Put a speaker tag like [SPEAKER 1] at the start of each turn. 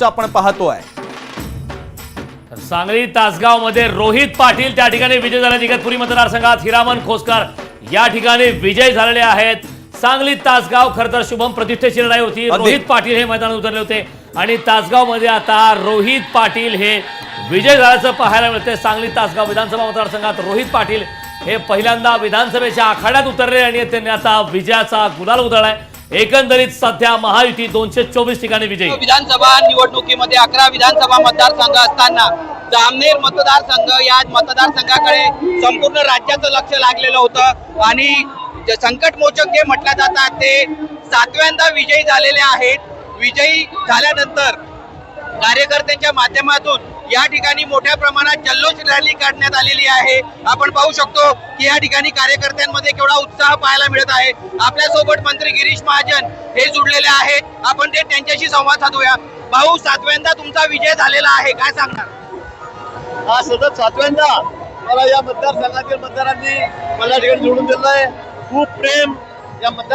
[SPEAKER 1] आपण पाहतोय।
[SPEAKER 2] सांगली तासगाव मध्ये रोहित पाटील त्या ठिकाणी विजय झाले। इगतपुरी मतदारसंघात हिरामन खोसकर या ठिकाणी विजय झालेले आहेत। सांगली तासगाव खरं तर शुभम प्रतिष्ठेची लढाई होती। रोहित पाटील हे मैदानात उतरले होते आणि तासगाव मध्ये आता रोहित पाटील हे विजय झाल्याचं पाहायला मिळते। सांगली तासगाव विधानसभा मतदारसंघात रोहित पाटील हे पहिल्यांदा विधानसभेच्या आखाड्यात उतरले आणि त्यांनी आता विजयाचा गुलाल उधळलाय। एकंदरीत सध्या महायुती 224 ठिकाणी विजयी।
[SPEAKER 3] विधानसभा निवडणुकीमध्ये 11 विधानसभा मतदारसंघ असताना जामनेर मतदारसंघ या मतदारसंघाकडे संपूर्ण राज्याचं लक्ष लागलेलं होतं आणि संकटमोचक जे म्हटलं जातात ते 7व्यांदा विजयी झालेले आहेत। विजयी झाल्यानंतर कार्यकर्त्यांच्या माध्यमातून या ठिकाणी मोठ्या प्रमाणात जल्लोष रॅली काढण्यात आलेली आहे। आपण पाहू शकतो की या ठिकाणी कार्यकर्त्यांमध्ये केवढा उत्साह पाहायला मिळत आहे। आपल्या सोबत मंत्री गिरीश महाजन हे जुडलेले आहेत। आपण ते त्यांच्याशी संवाद साधूया। भाऊ, 7व्यांदा तुमचा विजय झालेला आहे, काय सांगणार?
[SPEAKER 4] हा सतत 7व्यांदा मला या मतदारसंघातील मतदारांनी मला ठिकाणी निवडून दिलं आहे। खूप प्रेम या मतदार